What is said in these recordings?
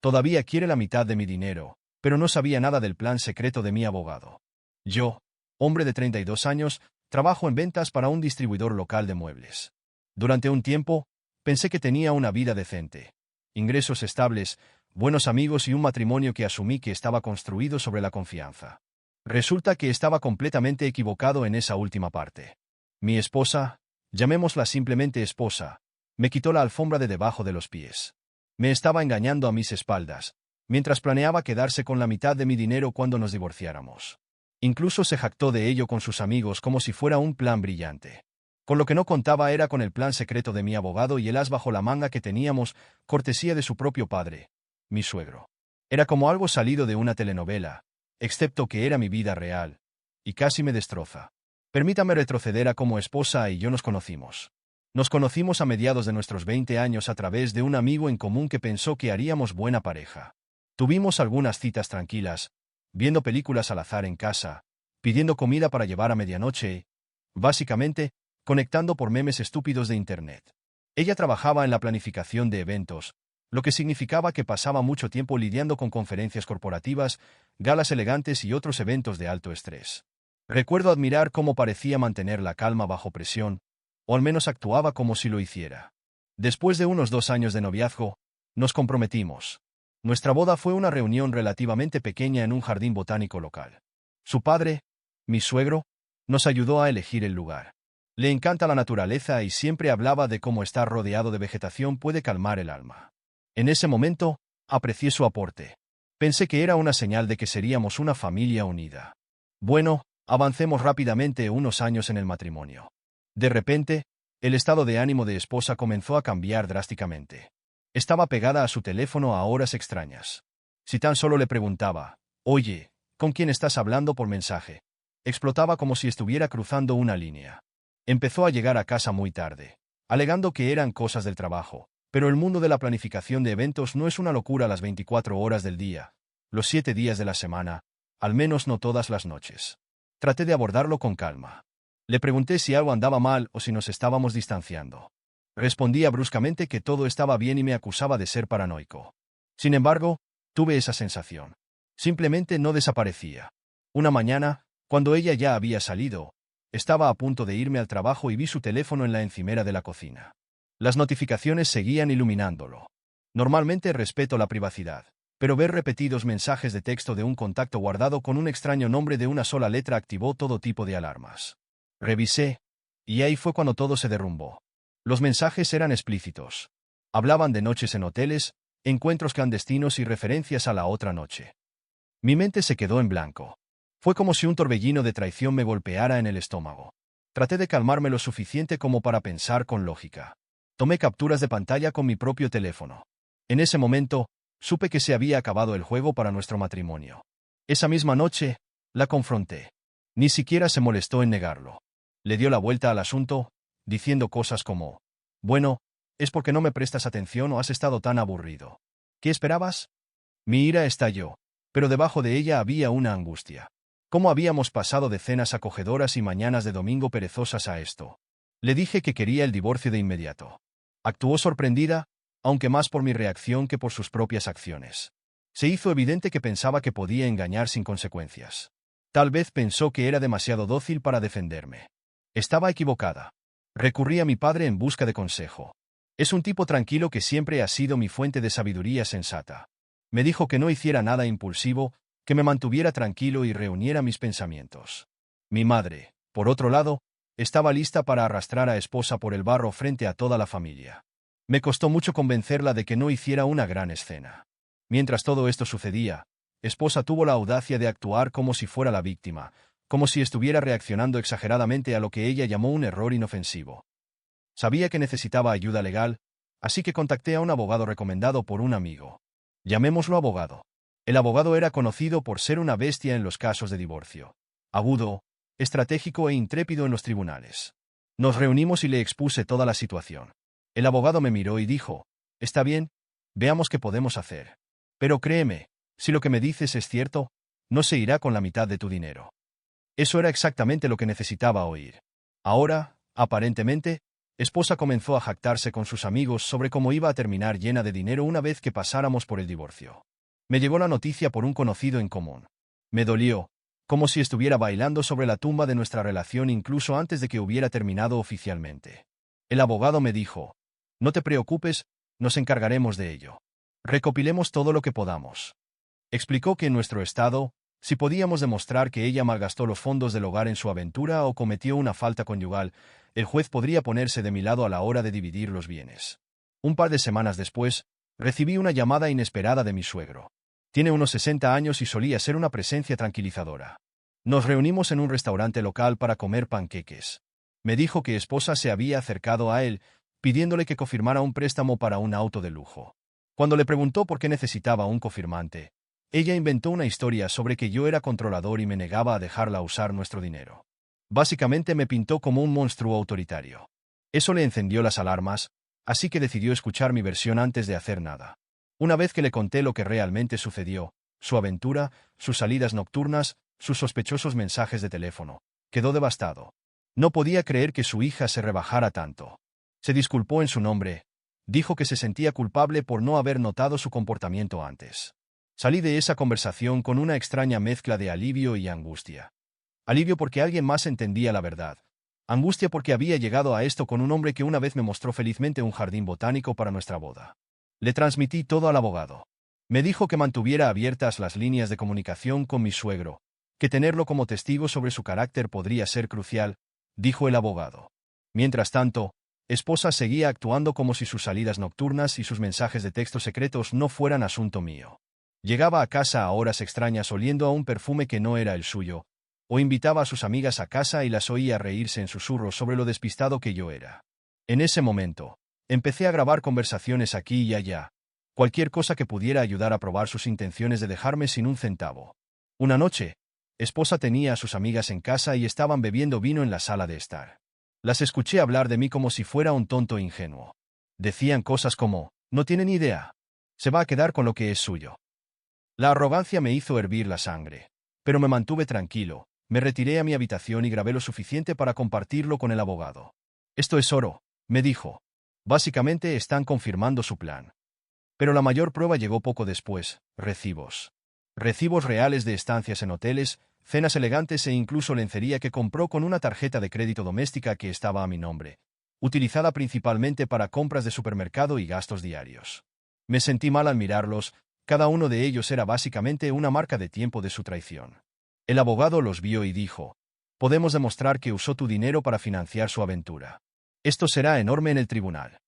Todavía quiere la mitad de mi dinero, pero no sabía nada del plan secreto de mi abogado. Yo, hombre de 32 años, trabajo en ventas para un distribuidor local de muebles. Durante un tiempo, pensé que tenía una vida decente, ingresos estables, buenos amigos y un matrimonio que asumí que estaba construido sobre la confianza. Resulta que estaba completamente equivocado en esa última parte. Mi esposa, llamémosla simplemente esposa, me quitó la alfombra de debajo de los pies. Me estaba engañando a mis espaldas, mientras planeaba quedarse con la mitad de mi dinero cuando nos divorciáramos. Incluso se jactó de ello con sus amigos como si fuera un plan brillante. Con lo que no contaba era con el plan secreto de mi abogado y el as bajo la manga que teníamos, cortesía de su propio padre, mi suegro. Era como algo salido de una telenovela, excepto que era mi vida real, y casi me destroza. Permítame retroceder a cómo esposa y yo nos conocimos. Nos conocimos a mediados de nuestros 20 años a través de un amigo en común que pensó que haríamos buena pareja. Tuvimos algunas citas tranquilas, viendo películas al azar en casa, pidiendo comida para llevar a medianoche y, básicamente, conectando por memes estúpidos de Internet. Ella trabajaba en la planificación de eventos, lo que significaba que pasaba mucho tiempo lidiando con conferencias corporativas, galas elegantes y otros eventos de alto estrés. Recuerdo admirar cómo parecía mantener la calma bajo presión, o al menos actuaba como si lo hiciera. Después de unos 2 años de noviazgo, nos comprometimos. Nuestra boda fue una reunión relativamente pequeña en un jardín botánico local. Su padre, mi suegro, nos ayudó a elegir el lugar. Le encanta la naturaleza y siempre hablaba de cómo estar rodeado de vegetación puede calmar el alma. En ese momento, aprecié su aporte. Pensé que era una señal de que seríamos una familia unida. Bueno, avancemos rápidamente unos años en el matrimonio. De repente, el estado de ánimo de esposa comenzó a cambiar drásticamente. Estaba pegada a su teléfono a horas extrañas. Si tan solo le preguntaba, «Oye, ¿con quién estás hablando por mensaje?», explotaba como si estuviera cruzando una línea. Empezó a llegar a casa muy tarde, alegando que eran cosas del trabajo, pero el mundo de la planificación de eventos no es una locura las 24 horas del día, los 7 días de la semana, al menos no todas las noches. Traté de abordarlo con calma. Le pregunté si algo andaba mal o si nos estábamos distanciando. Respondía bruscamente que todo estaba bien y me acusaba de ser paranoico. Sin embargo, tuve esa sensación. Simplemente no desaparecía. Una mañana, cuando ella ya había salido, estaba a punto de irme al trabajo y vi su teléfono en la encimera de la cocina. Las notificaciones seguían iluminándolo. Normalmente respeto la privacidad, pero ver repetidos mensajes de texto de un contacto guardado con un extraño nombre de una sola letra activó todo tipo de alarmas. Revisé, y ahí fue cuando todo se derrumbó. Los mensajes eran explícitos. Hablaban de noches en hoteles, encuentros clandestinos y referencias a la otra noche. Mi mente se quedó en blanco. Fue como si un torbellino de traición me golpeara en el estómago. Traté de calmarme lo suficiente como para pensar con lógica. Tomé capturas de pantalla con mi propio teléfono. En ese momento, supe que se había acabado el juego para nuestro matrimonio. Esa misma noche, la confronté. Ni siquiera se molestó en negarlo. Le dio la vuelta al asunto, diciendo cosas como, «Bueno, es porque no me prestas atención o has estado tan aburrido. ¿Qué esperabas?». Mi ira estalló, pero debajo de ella había una angustia. ¿Cómo habíamos pasado de cenas acogedoras y mañanas de domingo perezosas a esto? Le dije que quería el divorcio de inmediato. Actuó sorprendida, aunque más por mi reacción que por sus propias acciones. Se hizo evidente que pensaba que podía engañar sin consecuencias. Tal vez pensó que era demasiado dócil para defenderme. Estaba equivocada. Recurrí a mi padre en busca de consejo. Es un tipo tranquilo que siempre ha sido mi fuente de sabiduría sensata. Me dijo que no hiciera nada impulsivo, que me mantuviera tranquilo y reuniera mis pensamientos. Mi madre, por otro lado, estaba lista para arrastrar a esposa por el barro frente a toda la familia. Me costó mucho convencerla de que no hiciera una gran escena. Mientras todo esto sucedía, esposa tuvo la audacia de actuar como si fuera la víctima, como si estuviera reaccionando exageradamente a lo que ella llamó un error inofensivo. Sabía que necesitaba ayuda legal, así que contacté a un abogado recomendado por un amigo. Llamémoslo abogado. El abogado era conocido por ser una bestia en los casos de divorcio. Agudo, estratégico e intrépido en los tribunales. Nos reunimos y le expuse toda la situación. El abogado me miró y dijo, «Está bien, veamos qué podemos hacer. Pero créeme, si lo que me dices es cierto, no se irá con la mitad de tu dinero». Eso era exactamente lo que necesitaba oír. Ahora, aparentemente, Esposa comenzó a jactarse con sus amigos sobre cómo iba a terminar llena de dinero una vez que pasáramos por el divorcio. Me llegó la noticia por un conocido en común. Me dolió, como si estuviera bailando sobre la tumba de nuestra relación incluso antes de que hubiera terminado oficialmente. El abogado me dijo: no te preocupes, nos encargaremos de ello. Recopilemos todo lo que podamos. Explicó que en nuestro estado, si podíamos demostrar que ella malgastó los fondos del hogar en su aventura o cometió una falta conyugal, el juez podría ponerse de mi lado a la hora de dividir los bienes. Un par de semanas después, recibí una llamada inesperada de mi suegro. Tiene unos 60 años y solía ser una presencia tranquilizadora. Nos reunimos en un restaurante local para comer panqueques. Me dijo que esposa se había acercado a él, pidiéndole que confirmara un préstamo para un auto de lujo. Cuando le preguntó por qué necesitaba un confirmante, ella inventó una historia sobre que yo era controlador y me negaba a dejarla usar nuestro dinero. Básicamente me pintó como un monstruo autoritario. Eso le encendió las alarmas, así que decidió escuchar mi versión antes de hacer nada. Una vez que le conté lo que realmente sucedió, su aventura, sus salidas nocturnas, sus sospechosos mensajes de teléfono, quedó devastado. No podía creer que su hija se rebajara tanto. Se disculpó en su nombre. Dijo que se sentía culpable por no haber notado su comportamiento antes. Salí de esa conversación con una extraña mezcla de alivio y angustia. Alivio porque alguien más entendía la verdad. Angustia porque había llegado a esto con un hombre que una vez me mostró felizmente un jardín botánico para nuestra boda. Le transmití todo al abogado. Me dijo que mantuviera abiertas las líneas de comunicación con mi suegro, que tenerlo como testigo sobre su carácter podría ser crucial, dijo el abogado. Mientras tanto, esposa seguía actuando como si sus salidas nocturnas y sus mensajes de texto secretos no fueran asunto mío. Llegaba a casa a horas extrañas oliendo a un perfume que no era el suyo, o invitaba a sus amigas a casa y las oía reírse en susurros sobre lo despistado que yo era. En ese momento, empecé a grabar conversaciones aquí y allá, cualquier cosa que pudiera ayudar a probar sus intenciones de dejarme sin un centavo. Una noche, esposa tenía a sus amigas en casa y estaban bebiendo vino en la sala de estar. Las escuché hablar de mí como si fuera un tonto ingenuo. Decían cosas como: no tiene ni idea. Se va a quedar con lo que es suyo. La arrogancia me hizo hervir la sangre. Pero me mantuve tranquilo, me retiré a mi habitación y grabé lo suficiente para compartirlo con el abogado. Esto es oro, me dijo. Básicamente están confirmando su plan. Pero la mayor prueba llegó poco después: recibos. Recibos reales de estancias en hoteles, cenas elegantes e incluso lencería que compró con una tarjeta de crédito doméstica que estaba a mi nombre, utilizada principalmente para compras de supermercado y gastos diarios. Me sentí mal al mirarlos, cada uno de ellos era básicamente una marca de tiempo de su traición. El abogado los vio y dijo: podemos demostrar que usó tu dinero para financiar su aventura. Esto será enorme en el tribunal.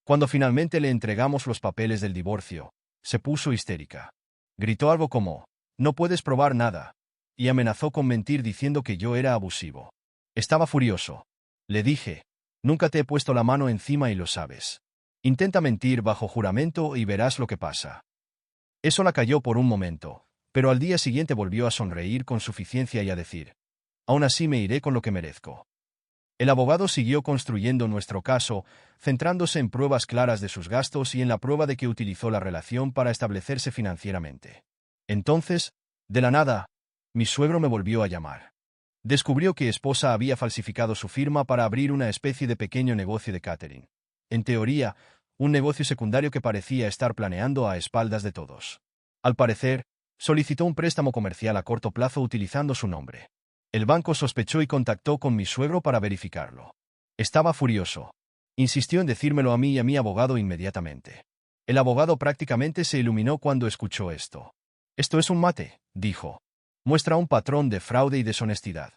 Cuando finalmente le entregamos los papeles del divorcio, se puso histérica. Gritó algo como: no puedes probar nada, y amenazó con mentir diciendo que yo era abusivo. Estaba furioso. Le dije: nunca te he puesto la mano encima y lo sabes. Intenta mentir bajo juramento y verás lo que pasa. Eso la calló por un momento, pero al día siguiente volvió a sonreír con suficiencia y a decir: aún así me iré con lo que merezco. El abogado siguió construyendo nuestro caso, centrándose en pruebas claras de sus gastos y en la prueba de que utilizó la relación para establecerse financieramente. Entonces, de la nada, mi suegro me volvió a llamar. Descubrió que esposa había falsificado su firma para abrir una especie de pequeño negocio de catering. En teoría, un negocio secundario que parecía estar planeando a espaldas de todos. Al parecer, solicitó un préstamo comercial a corto plazo utilizando su nombre. El banco sospechó y contactó con mi suegro para verificarlo. Estaba furioso. Insistió en decírmelo a mí y a mi abogado inmediatamente. El abogado prácticamente se iluminó cuando escuchó esto. Esto es un mate, dijo. Muestra un patrón de fraude y deshonestidad.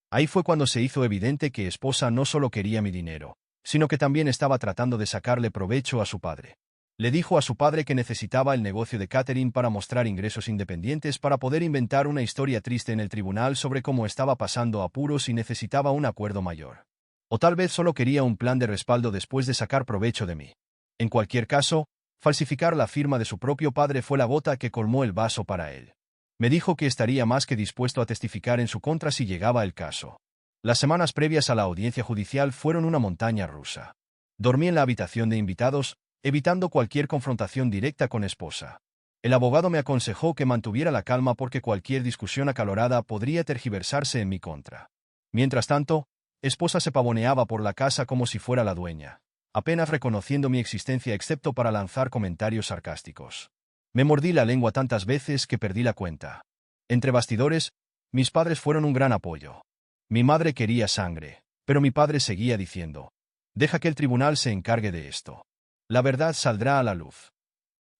Ahí fue cuando se hizo evidente que esposa no solo quería mi dinero, sino que también estaba tratando de sacarle provecho a su padre. Le dijo a su padre que necesitaba el negocio de catering para mostrar ingresos independientes para poder inventar una historia triste en el tribunal sobre cómo estaba pasando apuros y necesitaba un acuerdo mayor. O tal vez solo quería un plan de respaldo después de sacar provecho de mí. En cualquier caso, falsificar la firma de su propio padre fue la gota que colmó el vaso para él. Me dijo que estaría más que dispuesto a testificar en su contra si llegaba el caso. Las semanas previas a la audiencia judicial fueron una montaña rusa. Dormí en la habitación de invitados, evitando cualquier confrontación directa con esposa. El abogado me aconsejó que mantuviera la calma porque cualquier discusión acalorada podría tergiversarse en mi contra. Mientras tanto, Esposa se pavoneaba por la casa como si fuera la dueña, apenas reconociendo mi existencia excepto para lanzar comentarios sarcásticos. Me mordí la lengua tantas veces que perdí la cuenta. Entre bastidores, mis padres fueron un gran apoyo. Mi madre quería sangre, pero mi padre seguía diciendo: «Deja que el tribunal se encargue de esto. La verdad saldrá a la luz».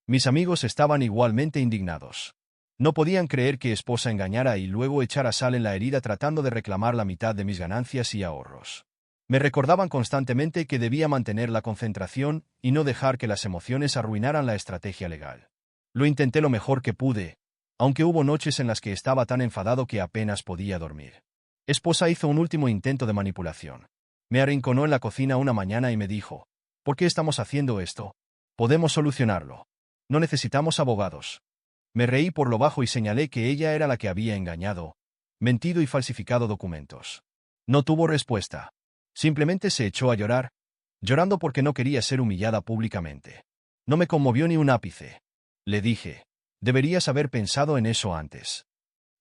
Mis amigos estaban igualmente indignados. No podían creer que esposa engañara y luego echara sal en la herida tratando de reclamar la mitad de mis ganancias y ahorros. Me recordaban constantemente que debía mantener la concentración y no dejar que las emociones arruinaran la estrategia legal. Lo intenté lo mejor que pude, aunque hubo noches en las que estaba tan enfadado que apenas podía dormir. Esposa hizo un último intento de manipulación. Me arrinconó en la cocina una mañana y me dijo: «¿Por qué estamos haciendo esto? Podemos solucionarlo. No necesitamos abogados». Me reí por lo bajo y señalé que ella era la que había engañado, mentido y falsificado documentos. No tuvo respuesta. Simplemente se echó a llorar, llorando porque no quería ser humillada públicamente. No me conmovió ni un ápice. Le dije: «Deberías haber pensado en eso antes».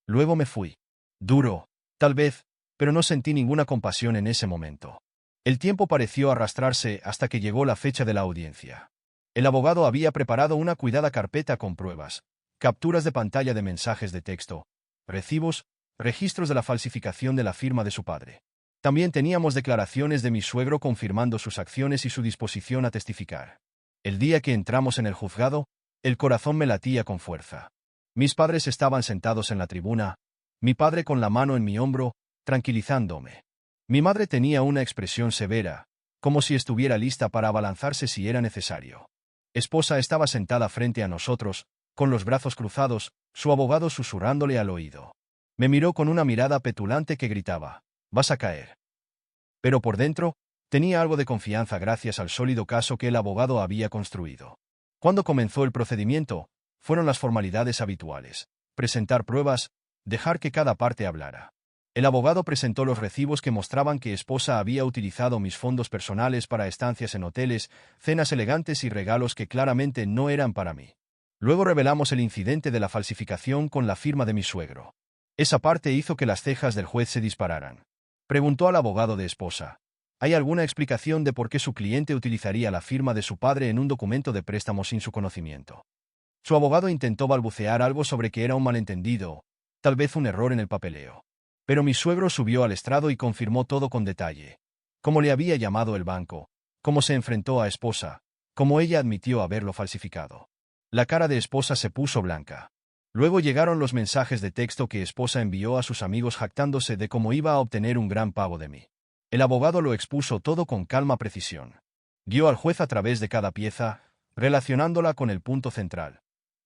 Luego me fui. Duro, tal vez, pero no sentí ninguna compasión en ese momento. El tiempo pareció arrastrarse hasta que llegó la fecha de la audiencia. El abogado había preparado una cuidada carpeta con pruebas, capturas de pantalla de mensajes de texto, recibos, registros de la falsificación de la firma de su padre. También teníamos declaraciones de mi suegro confirmando sus acciones y su disposición a testificar. El día que entramos en el juzgado, el corazón me latía con fuerza. Mis padres estaban sentados en la tribuna, mi padre con la mano en mi hombro, tranquilizándome. Mi madre tenía una expresión severa, como si estuviera lista para abalanzarse si era necesario. Esposa estaba sentada frente a nosotros, con los brazos cruzados, su abogado susurrándole al oído. Me miró con una mirada petulante que gritaba: «Vas a caer». Pero por dentro, tenía algo de confianza gracias al sólido caso que el abogado había construido. Cuando comenzó el procedimiento, fueron las formalidades habituales: presentar pruebas, dejar que cada parte hablara. El abogado presentó los recibos que mostraban que esposa había utilizado mis fondos personales para estancias en hoteles, cenas elegantes y regalos que claramente no eran para mí. Luego revelamos el incidente de la falsificación con la firma de mi suegro. Esa parte hizo que las cejas del juez se dispararan. Preguntó al abogado de esposa: ¿hay alguna explicación de por qué su cliente utilizaría la firma de su padre en un documento de préstamo sin su conocimiento? Su abogado intentó balbucear algo sobre que era un malentendido, tal vez un error en el papeleo. Pero mi suegro subió al estrado y confirmó todo con detalle: cómo le había llamado el banco, cómo se enfrentó a esposa, cómo ella admitió haberlo falsificado. La cara de esposa se puso blanca. Luego llegaron los mensajes de texto que esposa envió a sus amigos jactándose de cómo iba a obtener un gran pago de mí. El abogado lo expuso todo con calma precisión. Guió al juez a través de cada pieza, relacionándola con el punto central.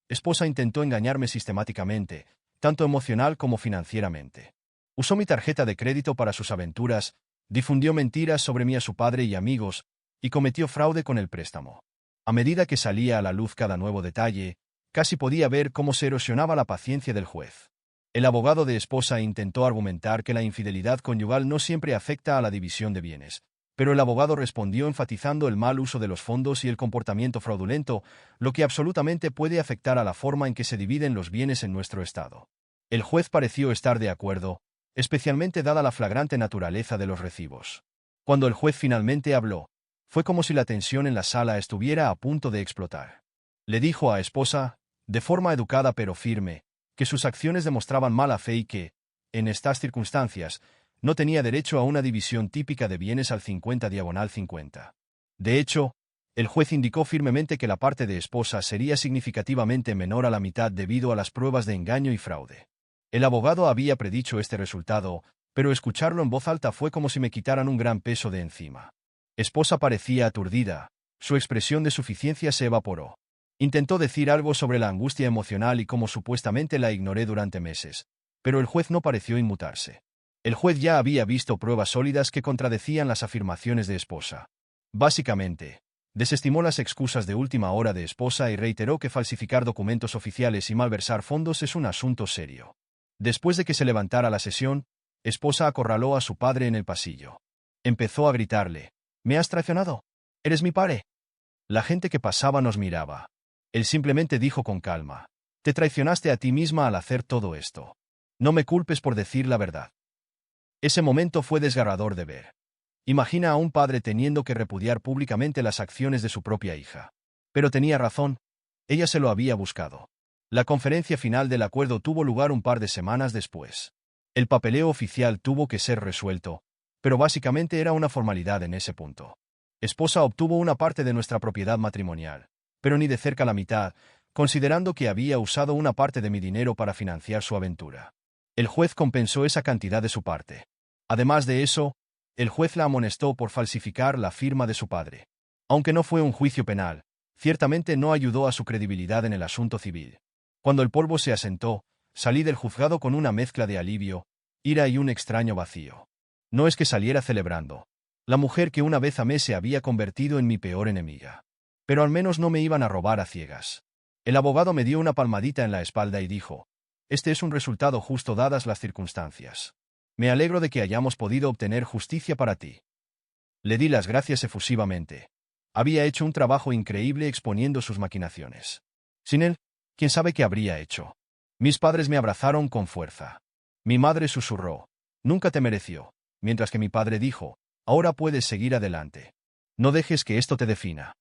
Esposa intentó engañarme sistemáticamente, tanto emocional como financieramente. Usó mi tarjeta de crédito para sus aventuras, difundió mentiras sobre mí a su padre y amigos, y cometió fraude con el préstamo. A medida que salía a la luz cada nuevo detalle, casi podía ver cómo se erosionaba la paciencia del juez. El abogado de esposa intentó argumentar que la infidelidad conyugal no siempre afecta a la división de bienes, pero el abogado respondió enfatizando el mal uso de los fondos y el comportamiento fraudulento, lo que absolutamente puede afectar a la forma en que se dividen los bienes en nuestro Estado. El juez pareció estar de acuerdo, especialmente dada la flagrante naturaleza de los recibos. Cuando el juez finalmente habló, fue como si la tensión en la sala estuviera a punto de explotar. Le dijo a esposa, de forma educada pero firme, que sus acciones demostraban mala fe y que, en estas circunstancias, no tenía derecho a una división típica de bienes al 50/50. De hecho, el juez indicó firmemente que la parte de esposa sería significativamente menor a la mitad debido a las pruebas de engaño y fraude. El abogado había predicho este resultado, pero escucharlo en voz alta fue como si me quitaran un gran peso de encima. Esposa parecía aturdida, su expresión de suficiencia se evaporó. Intentó decir algo sobre la angustia emocional y cómo supuestamente la ignoré durante meses, pero el juez no pareció inmutarse. El juez ya había visto pruebas sólidas que contradecían las afirmaciones de esposa. Básicamente, desestimó las excusas de última hora de esposa y reiteró que falsificar documentos oficiales y malversar fondos es un asunto serio. Después de que se levantara la sesión, esposa acorraló a su padre en el pasillo. Empezó a gritarle: «¿Me has traicionado? ¿Eres mi padre?». La gente que pasaba nos miraba. Él simplemente dijo con calma: «Te traicionaste a ti misma al hacer todo esto. No me culpes por decir la verdad». Ese momento fue desgarrador de ver. Imagina a un padre teniendo que repudiar públicamente las acciones de su propia hija. Pero tenía razón. Ella se lo había buscado. La conferencia final del acuerdo tuvo lugar un par de semanas después. El papeleo oficial tuvo que ser resuelto, pero básicamente era una formalidad en ese punto. Esposa obtuvo una parte de nuestra propiedad matrimonial, pero ni de cerca la mitad, considerando que había usado una parte de mi dinero para financiar su aventura. El juez compensó esa cantidad de su parte. Además de eso, el juez la amonestó por falsificar la firma de su padre. Aunque no fue un juicio penal, ciertamente no ayudó a su credibilidad en el asunto civil. Cuando el polvo se asentó, salí del juzgado con una mezcla de alivio, ira y un extraño vacío. No es que saliera celebrando. La mujer que una vez amé se había convertido en mi peor enemiga. Pero al menos no me iban a robar a ciegas. El abogado me dio una palmadita en la espalda y dijo: «Este es un resultado justo dadas las circunstancias. Me alegro de que hayamos podido obtener justicia para ti». Le di las gracias efusivamente. Había hecho un trabajo increíble exponiendo sus maquinaciones. Sin él, ¿quién sabe qué habría hecho? Mis padres me abrazaron con fuerza. Mi madre susurró: «Nunca te mereció», mientras que mi padre dijo: «Ahora puedes seguir adelante. No dejes que esto te defina».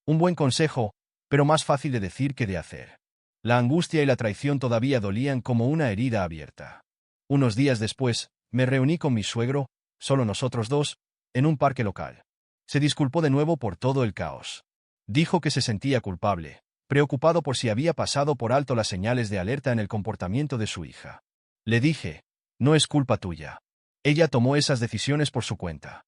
Un buen consejo, pero más fácil de decir que de hacer. La angustia y la traición todavía dolían como una herida abierta. Unos días después, me reuní con mi suegro, solo nosotros dos, en un parque local. Se disculpó de nuevo por todo el caos. Dijo que se sentía culpable, preocupado por si había pasado por alto las señales de alerta en el comportamiento de su hija. Le dije: «No es culpa tuya. Ella tomó esas decisiones por su cuenta».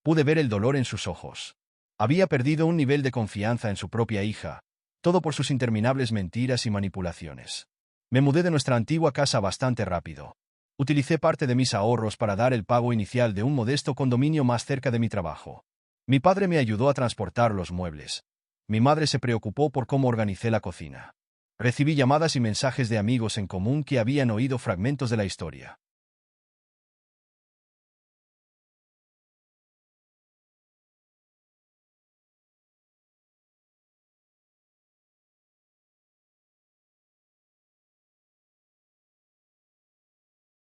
Pude ver el dolor en sus ojos. Había perdido un nivel de confianza en su propia hija, todo por sus interminables mentiras y manipulaciones. Me mudé de nuestra antigua casa bastante rápido. Utilicé parte de mis ahorros para dar el pago inicial de un modesto condominio más cerca de mi trabajo. Mi padre me ayudó a transportar los muebles. Mi madre se preocupó por cómo organicé la cocina. Recibí llamadas y mensajes de amigos en común que habían oído fragmentos de la historia.